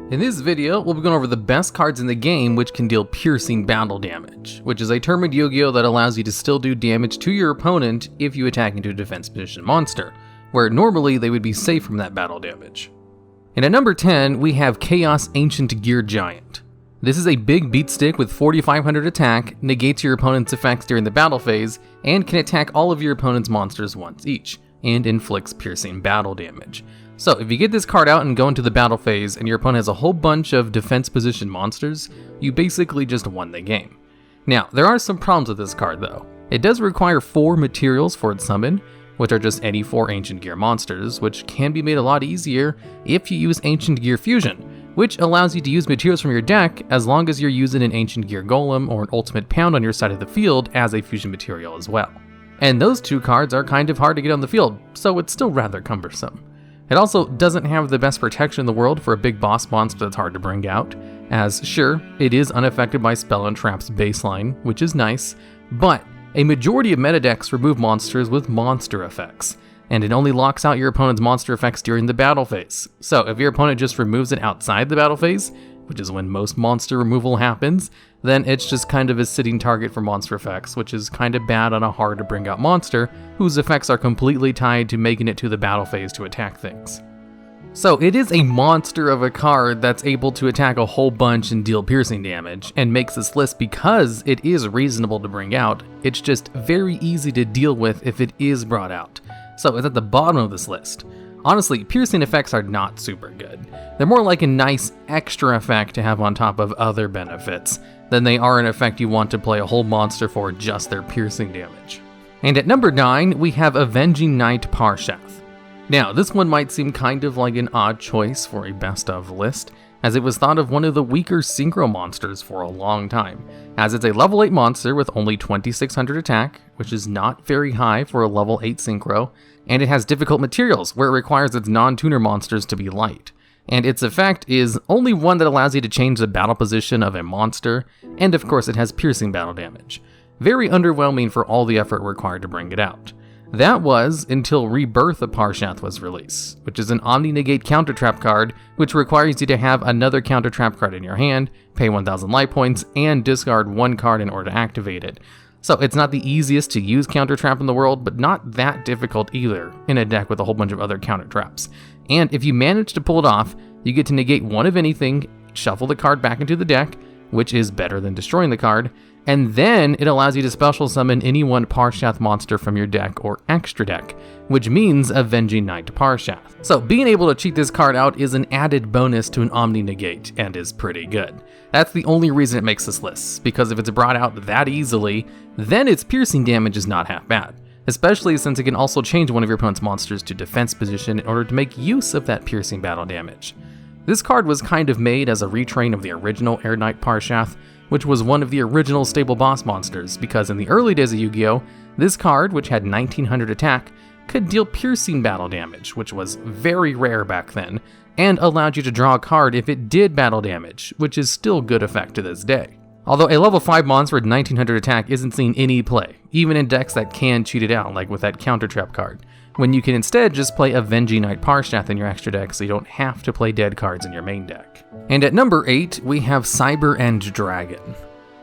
In this video, we'll be going over the best cards in the game which can deal piercing battle damage, which is a term in YuGiOh that allows you to still do damage to your opponent if you attack into a defense position monster, where normally they would be safe from that battle damage. And at number 10, we have Chaos Ancient Gear Giant. This is a big beat stick with 4500 attack, negates your opponent's effects during the battle phase, and can attack all of your opponent's monsters once each, and inflicts piercing battle damage. So if you get this card out and go into the battle phase and your opponent has a whole bunch of defense position monsters, you basically just won the game. Now, there are some problems with this card though. It does require 4 materials for its summon, which are just any 4 Ancient Gear monsters, which can be made a lot easier if you use Ancient Gear Fusion, which allows you to use materials from your deck as long as you're using an Ancient Gear Golem or an Ultimate Pound on your side of the field as a fusion material as well. And those 2 cards are kind of hard to get on the field, so it's still rather cumbersome. It also doesn't have the best protection in the world for a big boss monster that's hard to bring out, as sure, it is unaffected by Spell and Trap's baseline, which is nice, but a majority of meta decks remove monsters with monster effects, and it only locks out your opponent's monster effects during the battle phase. So if your opponent just removes it outside the battle phase, which is when most monster removal happens, then it's just kind of a sitting target for monster effects, which is kind of bad on a hard to bring out monster whose effects are completely tied to making it to the battle phase to attack things. So it is a monster of a card that's able to attack a whole bunch and deal piercing damage, and makes this list because it is reasonable to bring out. It's just very easy to deal with if it is brought out. So it's at the bottom of this list. Honestly, piercing effects are not super good. They're more like a nice extra effect to have on top of other benefits than they are an effect you want to play a whole monster for just their piercing damage. And at number 9, we have Avenging Parshath. Now, this one might seem kind of like an odd choice for a best of list, as it was thought of one of the weaker synchro monsters for a long time, as it's a level 8 monster with only 2600 attack, which is not very high for a level 8 synchro, and it has difficult materials where it requires its non-tuner monsters to be light. And its effect is only one that allows you to change the battle position of a monster, and of course it has piercing battle damage. Very underwhelming for all the effort required to bring it out. That was until Rebirth of Parshath was released, which is an Omni-Negate counter trap card, which requires you to have another counter trap card in your hand, pay 1000 life points, and discard 1 card in order to activate it. So it's not the easiest to use counter trap in the world, but not that difficult either in a deck with a whole bunch of other counter traps. And if you manage to pull it off, you get to negate 1 of anything, shuffle the card back into the deck, which is better than destroying the card, and then it allows you to special summon any one Parshath monster from your deck or extra deck, which means Avenging Parshath. So being able to cheat this card out is an added bonus to an Omni-Negate, and is pretty good. That's the only reason it makes this list, because if it's brought out that easily, then its piercing damage is not half bad, especially since it can also change one of your opponent's monsters to defense position in order to make use of that piercing battle damage. This card was kind of made as a retrain of the original Air Knight Parshath, which was one of the original stable boss monsters, because in the early days of YuGiOh, this card, which had 1900 attack, could deal piercing battle damage, which was very rare back then, and allowed you to draw a card if it did battle damage, which is still good effect to this day. Although a level 5 monster with 1900 attack isn't seeing any play, even in decks that can cheat it out, like with that counter trap card, when you can instead just play Avenging Parshath in your extra deck so you don't have to play dead cards in your main deck. And at number 8, we have Cyber End Dragon.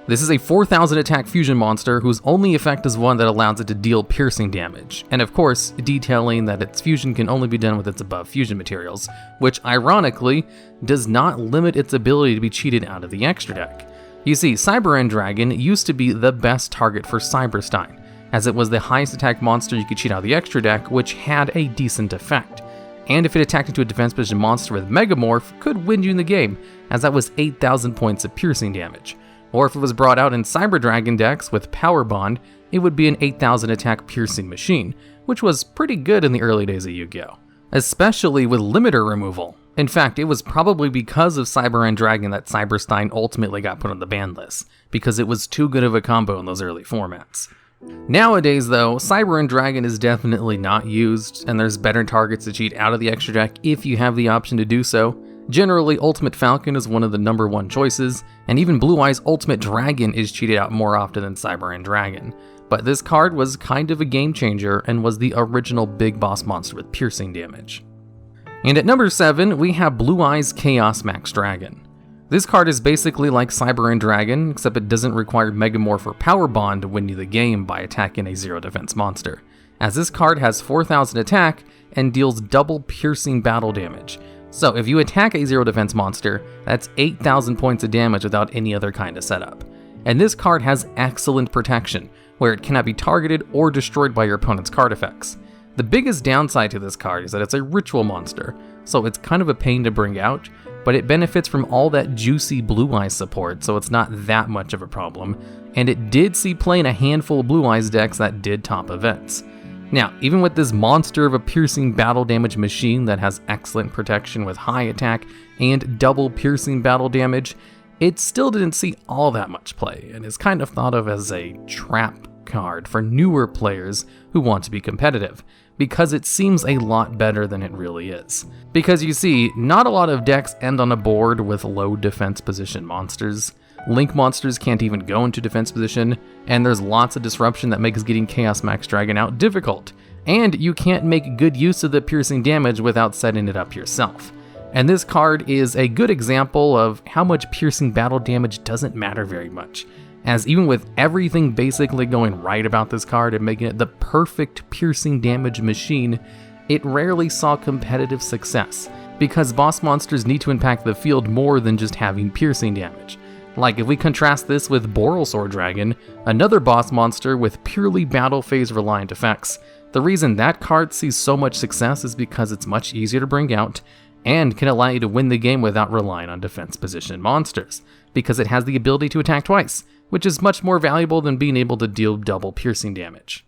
This is a 4000 attack fusion monster whose only effect is one that allows it to deal piercing damage, and of course, detailing that its fusion can only be done with its above fusion materials, which ironically does not limit its ability to be cheated out of the extra deck. You see, Cyber End Dragon used to be the best target for Cyberstein, as it was the highest attack monster you could cheat out of the extra deck, which had a decent effect. And if it attacked into a defense position monster with Megamorph, could win you in the game, as that was 8000 points of piercing damage. Or if it was brought out in Cyber Dragon decks with Power Bond, it would be an 8000 attack piercing machine, which was pretty good in the early days of YuGiOh, especially with limiter removal. In fact, it was probably because of Cyber End Dragon that Cyberstein ultimately got put on the ban list, because it was too good of a combo in those early formats. Nowadays though, Cyber End Dragon is definitely not used, and there's better targets to cheat out of the extra deck if you have the option to do so. Generally, Ultimate Falcon is one of the number 1 choices, and even Blue Eye's Ultimate Dragon is cheated out more often than Cyber End Dragon. But this card was kind of a game changer and was the original big boss monster with piercing damage. And at number 7, we have Blue Eyes Chaos Max Dragon. This card is basically like Cyber and Dragon, except it doesn't require Megamorph or Power Bond to win you the game by attacking a 0 defense monster, as this card has 4000 attack and deals double piercing battle damage. So if you attack a 0 defense monster, that's 8000 points of damage without any other kind of setup. And this card has excellent protection, where it cannot be targeted or destroyed by your opponent's card effects. The biggest downside to this card is that it's a ritual monster, so it's kind of a pain to bring out, but it benefits from all that juicy Blue Eyes support, so it's not that much of a problem, and it did see play in a handful of Blue Eyes decks that did top events. Now, even with this monster of a piercing battle damage machine that has excellent protection with high attack and double piercing battle damage, it still didn't see all that much play, and is kind of thought of as a trap card for newer players who want to be competitive, because it seems a lot better than it really is. Because you see, not a lot of decks end on a board with low defense position monsters. Link monsters can't even go into defense position, and there's lots of disruption that makes getting Chaos Max Dragon out difficult, and you can't make good use of the piercing damage without setting it up yourself. And this card is a good example of how much piercing battle damage doesn't matter very much, as even with everything basically going right about this card and making it the perfect piercing damage machine, it rarely saw competitive success, because boss monsters need to impact the field more than just having piercing damage. Like if we contrast this with Borrelsword Dragon, another boss monster with purely battle phase reliant effects, the reason that card sees so much success is because it's much easier to bring out, and can allow you to win the game without relying on defense position monsters, because it has the ability to attack twice, which is much more valuable than being able to deal double piercing damage.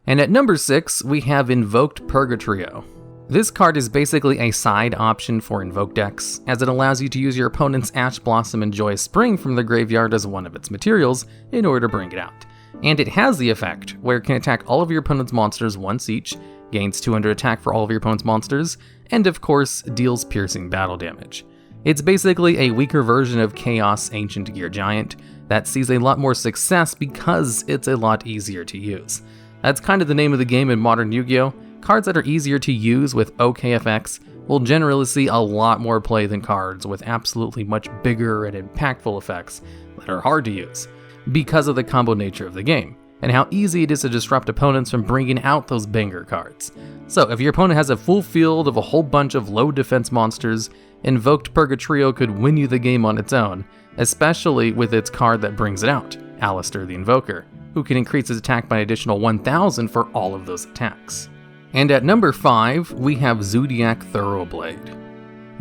And at number 6, we have Invoked Purgatrio. This card is basically a side option for Invoke decks, as it allows you to use your opponent's Ash Blossom and Joyous Spring from the graveyard as one of its materials in order to bring it out. And it has the effect where it can attack all of your opponent's monsters once each, gains 200 attack for all of your opponent's monsters, and of course deals piercing battle damage. It's basically a weaker version of Chaos Ancient Gear Giant that sees a lot more success because it's a lot easier to use. That's kind of the name of the game in modern Yu-Gi-Oh! Cards that are easier to use with OK effects will generally see a lot more play than cards with absolutely much bigger and impactful effects that are hard to use, because of the combo nature of the game, and how easy it is to disrupt opponents from bringing out those banger cards. So if your opponent has a full field of a whole bunch of low defense monsters, Invoked Purgatrio could win you the game on its own, especially with its card that brings it out, Alistair the Invoker, who can increase his attack by an additional 1000 for all of those attacks. And at number 5, we have Zoodiac Thoroughblade.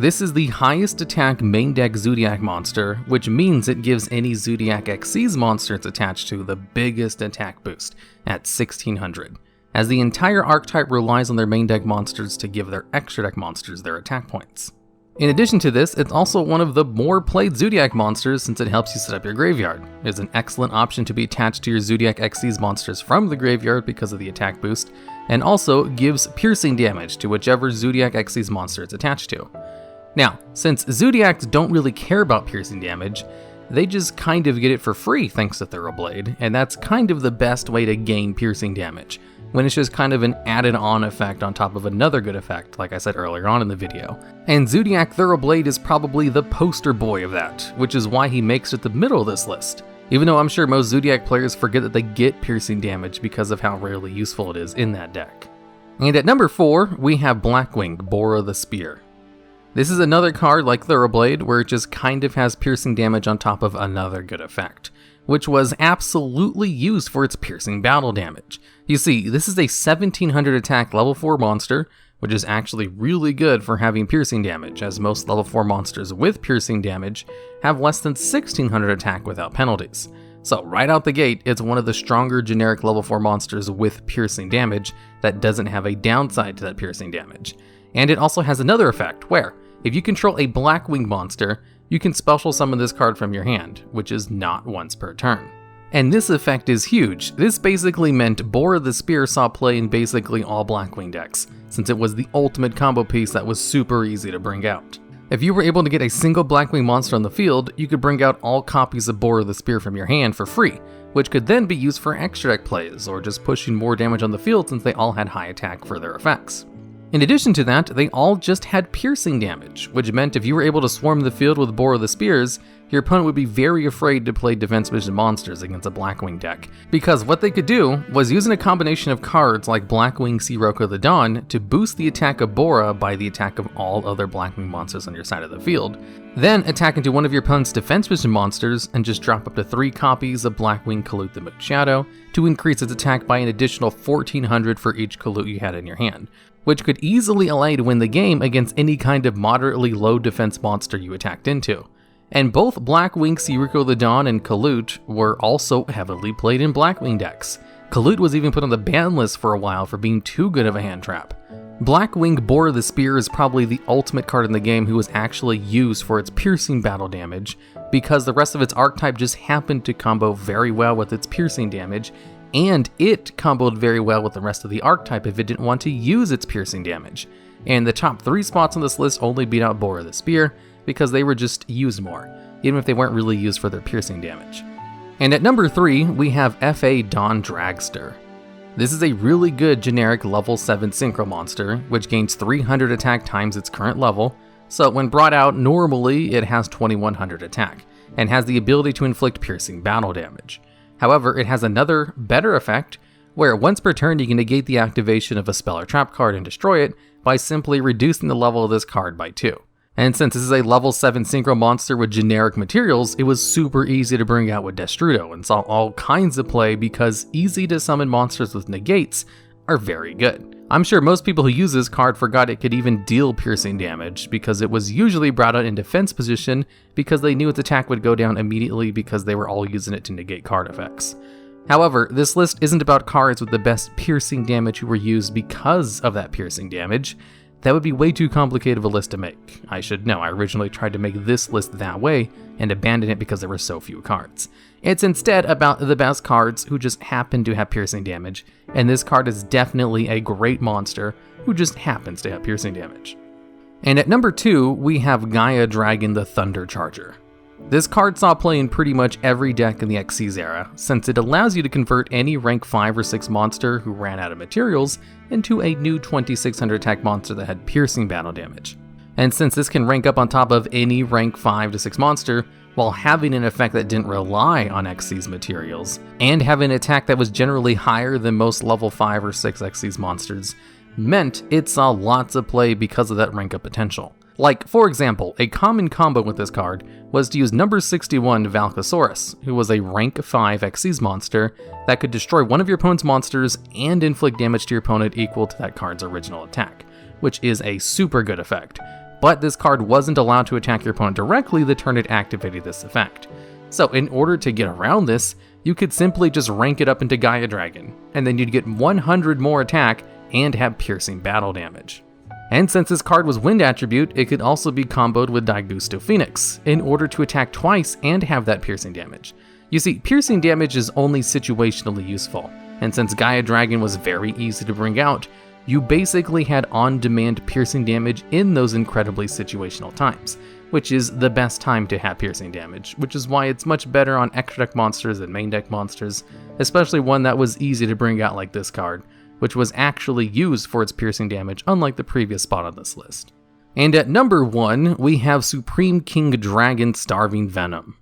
This is the highest attack main deck Zoodiac monster, which means it gives any Zoodiac Xyz monster it's attached to the biggest attack boost at 1600, as the entire archetype relies on their main deck monsters to give their extra deck monsters their attack points. In addition to this, it's also one of the more played Zoodiac monsters since it helps you set up your graveyard. It's an excellent option to be attached to your Zoodiac Xyz monsters from the graveyard because of the attack boost, and also gives piercing damage to whichever Zoodiac Xyz monster it's attached to. Now, since Zoodiacs don't really care about piercing damage, they just kind of get it for free thanks to Thoroughblade, and that's kind of the best way to gain piercing damage, when it's just kind of an added on effect on top of another good effect, like I said earlier on in the video. And Zoodiac Thoroughblade is probably the poster boy of that, which is why he makes it at the middle of this list, even though I'm sure most Zoodiac players forget that they get piercing damage because of how rarely useful it is in that deck. And at number 4, we have Blackwing, Bora the Spear. This is another card like Thoroughblade, where it just kind of has piercing damage on top of another good effect, which was absolutely used for its piercing battle damage. You see, this is a 1700 attack level 4 monster, which is actually really good for having piercing damage, as most level 4 monsters with piercing damage have less than 1600 attack without penalties. So right out the gate, it's one of the stronger generic level 4 monsters with piercing damage that doesn't have a downside to that piercing damage. And it also has another effect, where if you control a Blackwing monster, you can special summon this card from your hand, which is not once per turn. And this effect is huge. This basically meant Bora the Spear saw play in basically all Blackwing decks, since it was the ultimate combo piece that was super easy to bring out. If you were able to get a single Blackwing monster on the field, you could bring out all copies of Bora the Spear from your hand for free, which could then be used for extra deck plays, or just pushing more damage on the field since they all had high attack for their effects. In addition to that, they all just had piercing damage, which meant if you were able to swarm the field with Bora the Spears, your opponent would be very afraid to play defense mission monsters against a Blackwing deck, because what they could do was using a combination of cards like Blackwing Sirocco the Dawn to boost the attack of Bora by the attack of all other Blackwing monsters on your side of the field, then attack into one of your opponent's defense mission monsters and just drop up to 3 copies of Blackwing Kalut the Moon Shadow to increase its attack by an additional 1400 for each Kalut you had in your hand, which could easily allow you to win the game against any kind of moderately low defense monster you attacked into. And both Blackwing Sirocco the Dawn and Kalut were also heavily played in Blackwing decks. Kalut was even put on the ban list for a while for being too good of a hand trap. Blackwing Bora the Spear is probably the ultimate card in the game who was actually used for its piercing battle damage, because the rest of its archetype just happened to combo very well with its piercing damage, and it comboed very well with the rest of the archetype if it didn't want to use its piercing damage. And the top 3 spots on this list only beat out Bora the Spear, because they were just used more, even if they weren't really used for their piercing damage. And at number 3, we have F.A. Dawn Dragster. This is a really good generic level 7 synchro monster, which gains 300 attack times its current level, so when brought out normally it has 2100 attack, and has the ability to inflict piercing battle damage. However, it has another better effect, where once per turn you can negate the activation of a spell or trap card and destroy it by simply reducing the level of this card by 2. And since this is a level 7 synchro monster with generic materials, it was super easy to bring out with Destrudo and saw all kinds of play because easy to summon monsters with negates are very good. I'm sure most people who use this card forgot it could even deal piercing damage, because it was usually brought out in defense position because they knew its attack would go down immediately because they were all using it to negate card effects. However, this list isn't about cards with the best piercing damage who were used because of that piercing damage. That would be way too complicated of a list to make. I should know, I originally tried to make this list that way and abandoned it because there were so few cards. It's instead about the best cards who just happen to have piercing damage, and this card is definitely a great monster who just happens to have piercing damage. And at number 2, we have Gaia Dragon the Thunder Charger. This card saw play in pretty much every deck in the Xyz era, since it allows you to convert any rank 5 or 6 monster who ran out of materials into a new 2600 attack monster that had piercing battle damage. And since this can rank up on top of any rank 5 to 6 monster, while having an effect that didn't rely on Xyz materials, and having an attack that was generally higher than most level 5 or 6 Xyz monsters, meant it saw lots of play because of that rank up potential. Like, for example, a common combo with this card was to use number 61 Valkasaurus, who was a rank 5 Xyz monster that could destroy one of your opponent's monsters and inflict damage to your opponent equal to that card's original attack, which is a super good effect. But this card wasn't allowed to attack your opponent directly the turn it activated this effect. So in order to get around this, you could simply just rank it up into Gaia Dragon, and then you'd get 100 more attack and have piercing battle damage. And since this card was wind attribute, it could also be comboed with Daigusto Phoenix in order to attack twice and have that piercing damage. You see, piercing damage is only situationally useful, and since Gaia Dragon was very easy to bring out, you basically had on-demand piercing damage in those incredibly situational times, which is the best time to have piercing damage, which is why it's much better on extra deck monsters than main deck monsters, especially one that was easy to bring out like this card, which was actually used for its piercing damage, unlike the previous spot on this list. And at number 1, we have Supreme King Dragon Starving Venom.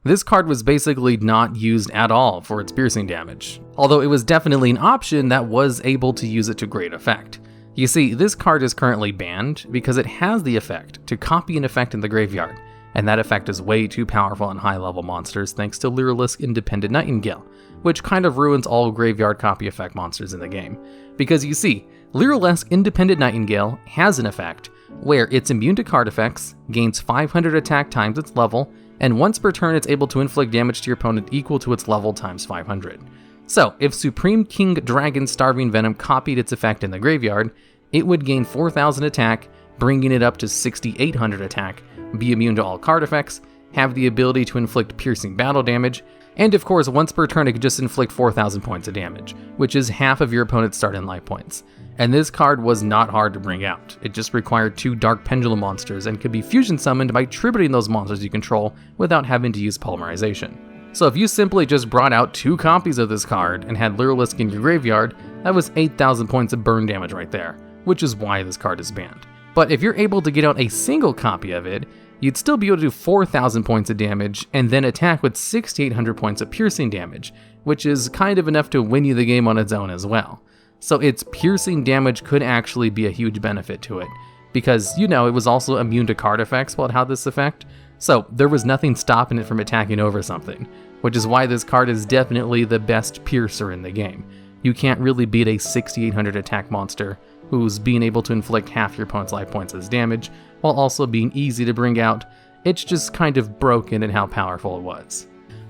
This card was basically not used at all for its piercing damage, although it was definitely an option that was able to use it to great effect. You see, this card is currently banned because it has the effect to copy an effect in the graveyard, and that effect is way too powerful on high-level monsters thanks to Lyrilusc Independent Nightingale, which kind of ruins all graveyard copy effect monsters in the game. Because you see, Lyrilusc Independent Nightingale has an effect where it's immune to card effects, gains 500 attack times its level, and once per turn it's able to inflict damage to your opponent equal to its level times 500. So, if Supreme King Dragon Starving Venom copied its effect in the graveyard, it would gain 4000 attack, bringing it up to 6800 attack, be immune to all card effects, have the ability to inflict piercing battle damage, and of course once per turn it could just inflict 4000 points of damage, which is half of your opponent's start and life points. And this card was not hard to bring out, it just required 2 Dark Pendulum monsters and could be fusion summoned by tributing those monsters you control without having to use polymerization. So if you simply just brought out 2 copies of this card and had Lyrilusc in your graveyard, that was 8000 points of burn damage right there, which is why this card is banned. But if you're able to get out a single copy of it, you'd still be able to do 4,000 points of damage and then attack with 6,800 points of piercing damage, which is kind of enough to win you the game on its own as well. So its piercing damage could actually be a huge benefit to it, because, it was also immune to card effects while it had this effect, so there was nothing stopping it from attacking over something, which is why this card is definitely the best piercer in the game. You can't really beat a 6,800 attack monster who's being able to inflict half your opponent's life points as damage, while also being easy to bring out. It's just kind of broken in how powerful it was.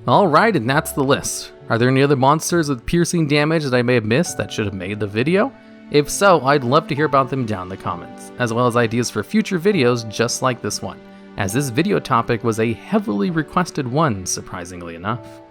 Alright, and that's the list. Are there any other monsters with piercing damage that I may have missed that should have made the video? If so, I'd love to hear about them down in the comments, as well as ideas for future videos just like this one, as this video topic was a heavily requested one, surprisingly enough.